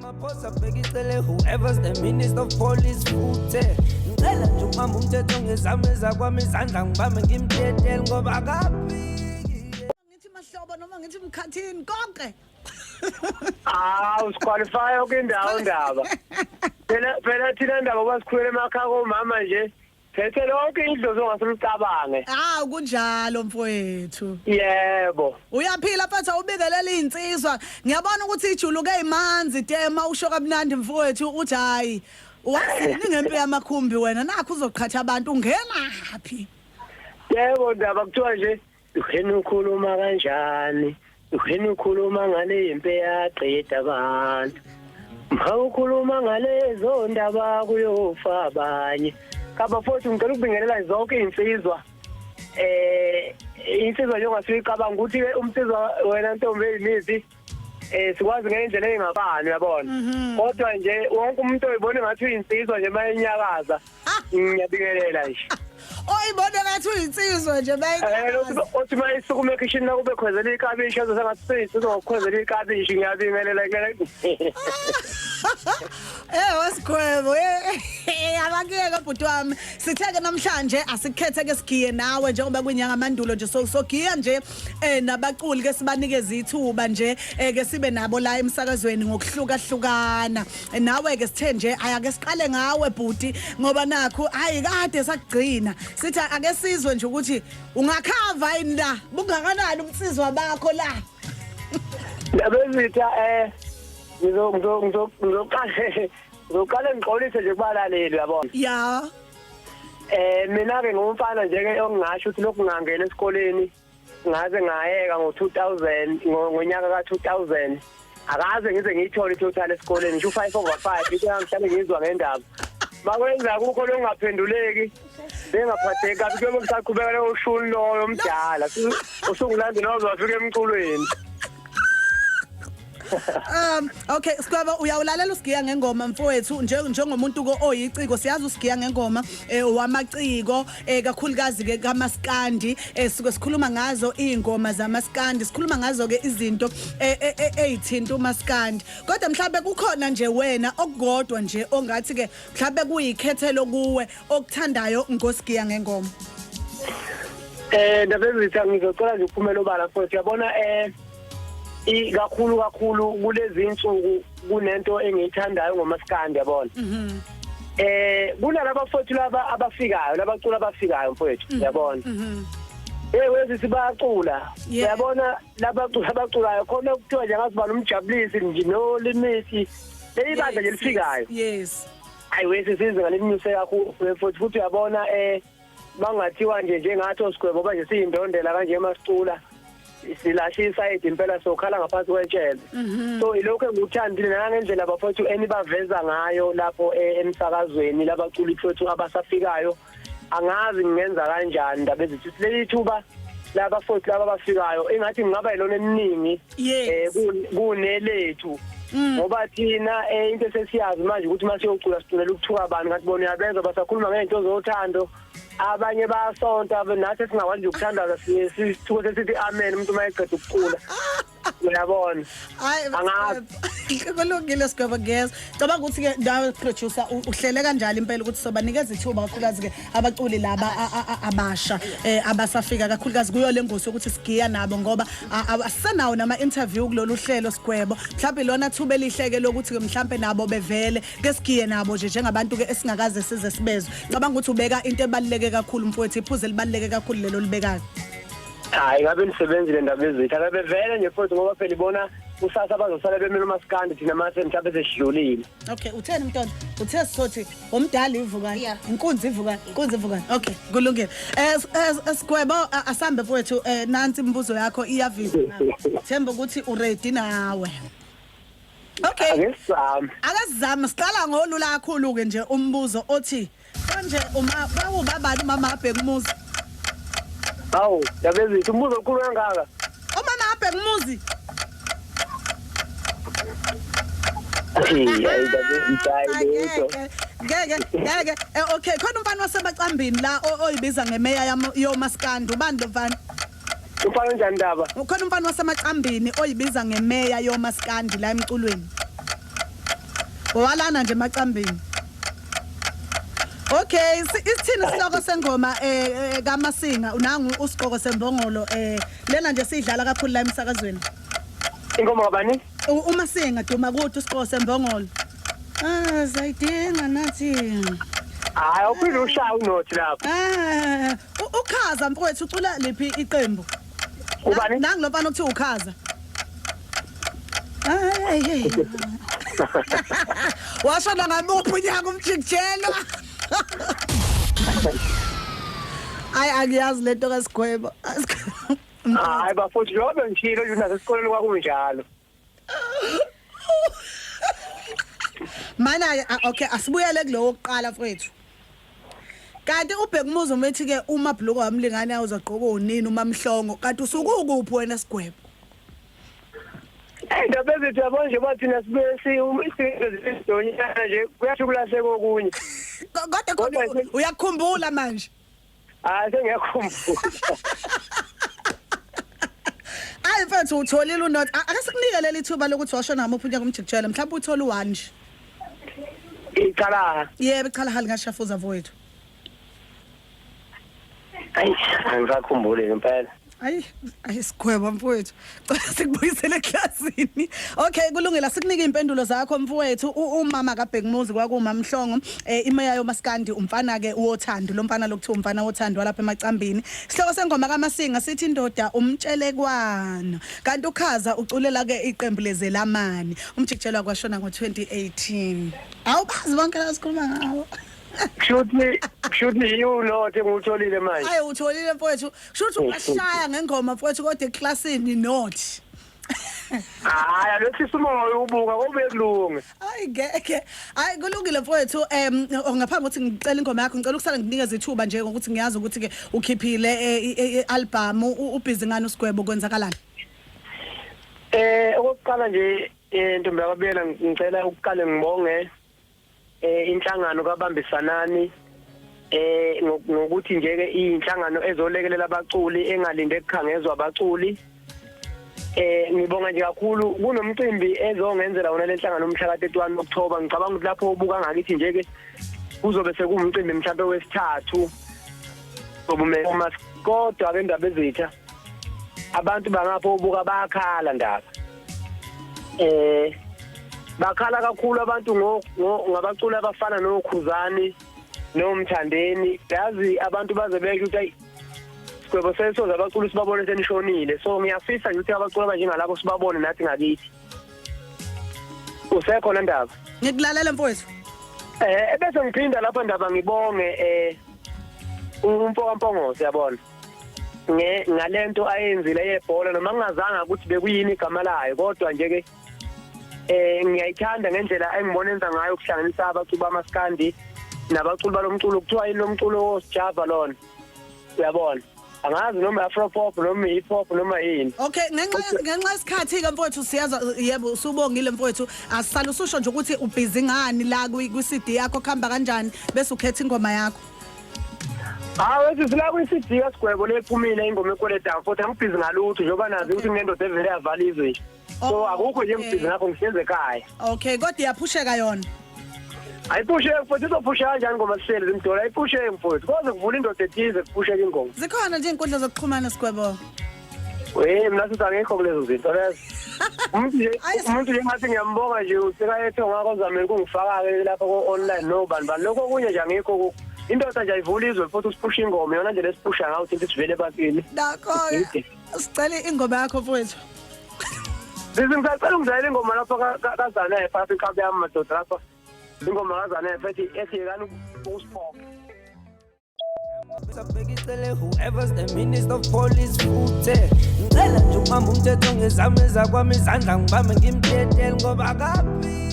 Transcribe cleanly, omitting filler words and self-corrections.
Whoever's the minister of police futhe ngicela nje umama umthetho ngezami ezakwami izandla ngibambe ngimthethe ngoba akaphi ngithi mahlobo noma ngithi mkhathini konke usiqualify okwindawo ndaba phela thina ndaba basikhulele emakhaya komama nje phethe lonke indlozi ongasulucabange kunjalo mfowethu yebo uyaphila phatha ubikelela insizwa ngiyabona ukuthi ijuluke emanzi tema usho kamnandi mfowethu uthi hayi wasini ngempi yamakhumbi wena nakho uzoqhatha abantu ungenaphi yebo ndaba kuthiwa nje uhena ukhuluma kanjani uhena ukhuluma ngale impi yaqeda abantu mawukhuluma ngalezo ndaba kuyofa abanye kaba futhi ngicela ukubingelela zonke insizwa insizwa nje ongasuyicabanga ukuthi umsizwa wena ntombi eyimithi sikwazi ngendlela engabani uyabona kodwa nje wonke umuntu oyibona ngathi uyinsizwa nje mayenyakaza ngiyabingelela nje oyibona ngathi uyinsizwa nje mayenyakaza othi mayisukume ekitchen nakube khwezela ikabishi azosengathi seyisizwa ngokukhwezela ikabishi ngiyabingelela Sgwebo abakeke bhuti wami sitheke namhlanje asikhethe ke Sigiya nawe njengoba kwinyanga amandulo nje sogiya nje nabaculi ke sibanikeze ithuba nje ke sibe nabo la emsakazweni ngokuhlukahlukana nawe ke sithe nje ayake siqale ngawe bhuti ngoba nakho hayi kade sakugcina sithi ake sizwe nje ukuthi ungakhava yini la bungakanani umsizwa bakho la Labezitha ngizoqala ngiqolise nje kubalaleli yabona ya mina ke ngumfana nje ke ongingasho ukuthi lokhu ngangena esikoleni ngaze ngayeka ngo2000 ngonyaka ka2000 akaze ngize ngiyithole itotal esikoleni nje u5/5 into yangihlale ngizwa ngendaba bakwenza kukho lokungaphenduleki bengaphatheki kabi kuyobe kusaqhubeka lo shuni loyo omdala usungulanda nozo wafika emculweni Okay Sgwebo uyawulalela uSigiya ngengoma mfowethu njengomuntu oyiciko siyazi uSigiya ngengoma wamaciko kakhulukazi ke kaMaskandi sike sikhuluma ngazo izingoma zamaskandi sikhuluma ngazo ke izinto ezithinta uMaskandi kodwa mhlawumbe kukhona nje wena okugodwa nje ongathi ke mhlawumbe kuyikhethelo kuwe okuthandayo ngoSigiya ngengoma ndabezitha ngizocela nje ukuphumela obala futhi yabona kakhulu kulezi insuku kunento engiyithandayo ngoMaskandi yabona kunalaba futhi laba abafikayo labacula abafikayo mfowethu yabona wezi sibacula uyabona labacula abaculayo khona ukuthiwa nje ngazi bani umjabulisi nje no limisi leyibandla nje lifikayo yes hayi wezi size ngalinyuse kakhulu futhi uyabona bangathiwa nje njengathi oSgwebo manje siyindondela kanje emasicula silashisa impela sokhala ngaphansi kwetshele so ilokho enguthandile nangendlela abafowethu enibaveza ngayo lapho emsakazweni labaculi fethu abasafikayo angazi ngingenza kanjani ndaba ezithi silelithuba labafowethu laba abafikayo engathi ngingaba yilona eminingi kunelethu ngoba thina into sesiyazi manje ukuthi masiyocula siculela ukuthuka abantu ngathi bona yabenza basakhuluma ngento zothando abanye bayasonta nathi singakwazi ukuthandaza sithuke sithi amen umuntu mayeqeda ukucula uyabona angazi kulungile Sgwebo guys cabanga ukuthi ke nawe producer uhlele kanjalo impela ukuthi sobanikeza ithuba kakhulukazi ke abaculi laba abasha abasafika kakhulukazi kuyo lengosi ukuthi Sigiya nabo ngoba asanawo nama interview kulolu hlelo Sgwebo mhlawumbe lona thuba elihleke lokuthi ke mhlawumbe nabo bevele ke Sigiya nabo nje njengabantu ke esingakaze size sibezwe cabanga ukuthi ubeka into ebaluleke kakhulu mfowethu iphuze libaluleke kakhulu lelo libekayo hayi ngabe nisebenzile ndaba ezitha ngabe vele nje futhi ngoba phela ibona usasa bazosala bemela uMaskandi thina mase mhlawumbe sesidlulile okay utheni mntwana uthe sizothi umdala ivuka inkunzi ivuka okay kulungile Sgwebo asambe mfowethu nansi imibuzo yakho iyavisa themba ukuthi uready nawe okay akazama siqala ngolula kakhulu ke nje umbuzo othi manje bawubabani mama abheka umuzi hawo yabezithi umbuzo okhulu kangaka umama abheka umuzi ngeke okay khona umfana wasebacambini la oyibiza ngemeya yoMaskandi ubani lo mfana umfana njani ndaba khona umfana wasemacambini oyibiza ngemeya yoMaskandi la emculweni walana nje macambini. Okay, isithini isihloko sengoma kaMasinga unangu uSgwebo Sembongolo lena nje sidlala kakhulu la emsakazweni. Ingoma kabani? uMasinga duma kuthi uSgwebo Sembongolo. Sayidinga nathi. Hayi uphinde ushaya unothi lapho. Ukhaza mfowethu ucula liphi iqembu? Ubani? Nangu lo mfana uthi ukhaza. Hey. Washona ngamuphi unyaka umjikijelo? Angiyazi lento kaSgwebo. Hayi bafuthu lobe ngishilo yona esikoleni kwakunjalo. Mana okay asibuyele kulowo oqala mfowethu. Kanti ubhekumuzi umethi ke uma bhloko wamlingane awuzaqoka unini umamhlongo kanti usukukuphi wena Sgwebo? Indaba ezithi yabo nje bathina sibesi isidonyana nje kuyathukulahleka okunye. Kodwa uyakukhumbula manje? Sengiyakhumbula. Hayi mfethu utholile unothi akasekunike leli thuba lokuthi washona ngamuphi unyaka umjikijelo mhlawumbe uthola u1 nje. Iqala. Yebo iqala hali ngashafuza mfowethu. Angisakhumbule ngempela. Sgwebo mfowethu. Sikubuyisele eklasini. Okay kulungile sikunike impendulo zakho mfowethu. Umama kaBhekumuzi kwakumamhlongo imeya yoMaskandi umfana ke uwothando lo mfana lokuthiwa umfana wothando lapha emacambini. Sihloko sengoma kaMasinga sithi indoda umtshelekwana. Kanti ukhaza uculela ke iqembu lezelamani. Umjikijelo kwashona ngo2018. Awubazi bonke la sikhuluma ngawo. Shoot you not ngutholile manje. Hayi utholile mfowethu. Shoot ungashaya ngengoma mfowethu kodwa eclassini not. Hayi lokho simoya ubuka kube kulunga. Hayi ngeke. Hayi kulungile mfowethu ngaphambi ukuthi ngicela ingoma yakho ngicela ukusala nginikeze ithuba nje ngokuthi ngiyazi ukuthi ke ukhiphile ialbum ubhizi ngani uSgwebo kwenzakalani. Okokuqala nje ntombi yakabiyela ngicela ukuqale ngibonge inhlangano kabambisanani ngokuthi nje ke inhlangano ezolekelela abaculi engalinde kukhangezwa abaculi ngibonga nje kakhulu kunomcimbi ezongenzela wona lenhlangano umhla ka31 October ngicabanga ukuthi lapho ubuka ngakithi nje ke kuzobe sekumcimbi mhlambe wesithathu sobume uma kodwa ke indaba ezitha abantu bangapho ubuka bakhala ndaba bakhala kakhulu abantu ngabaculi abafana noKhuzani noMthandeni yazi abantu baze beke ukuthi Sgwebo sesoza abaculi sibabone senishonile so ngiyafisa ukuthi abaculi abanjengalabo sibabone nathi ngakithi usekhona ndaba ngikulalela mfowethu bese ngiphinda lapha ndaba ngibonge umpokampongo siyabona ngalento ayenzile yebhola noma ngingazanga ukuthi bekuyini igama layo kodwa nje ke ngiyayithanda ngendlela engibonenza ngayo ukuhlanganisa abaculi bamaskandi nabaculi balomculo kuthiwa inomculo osijava lona uyabona angazi noma afro pop noma hip hop noma yini. Okay ngenxa isikhathi ke mfowethu siyaza yebo usubongile mfowethu asisala ususho nje ukuthi ubhizi ngani la ku CD yakho khamba kanjani bese ukhetha ingoma yakho. Wethi sila ku CD kaSgwebo lephumile ingoma ekoleta futhi angibhizi ngalutho njengoba nazi ukuthi nginendoda evele yavalizwe nje. So akukho nje ngibhizi ngakho ngisenze ekhaya. Okay kodwa iyaphusheka yona. Ayipushe mfowethu uzophusha kanjani ngoma sisele zimdola ayipushe mfowethu kodwa kuvula indoda ethize kuphushe ingoma. Zikhona nje inkundla zokuxhumana Sgwebo. Mina sisangekho kulezo zinto lezo. Umuntu nje ngathi ngiyambonga nje usekayethe ngakho zamele kungifaka ke lapha ko online no bani lokho kunye nje angikho indoda nje ayivula izwe futhi usiphusha ingoma yona nje lesiphusha ngawo ukuthi sivele ebantwini. Dakho sicela ingoma yakho mfowethu. Ngisacela ungizayele ingoma lapha kazana ephasi iqhabe yami madoda lapha. Ingoma kazana ethi yekani uSport. Whoever's the minister of police futhe ngicela nje umama umthetho ngezame zakwami izandla ngibambe ngimthethe ngoba kabi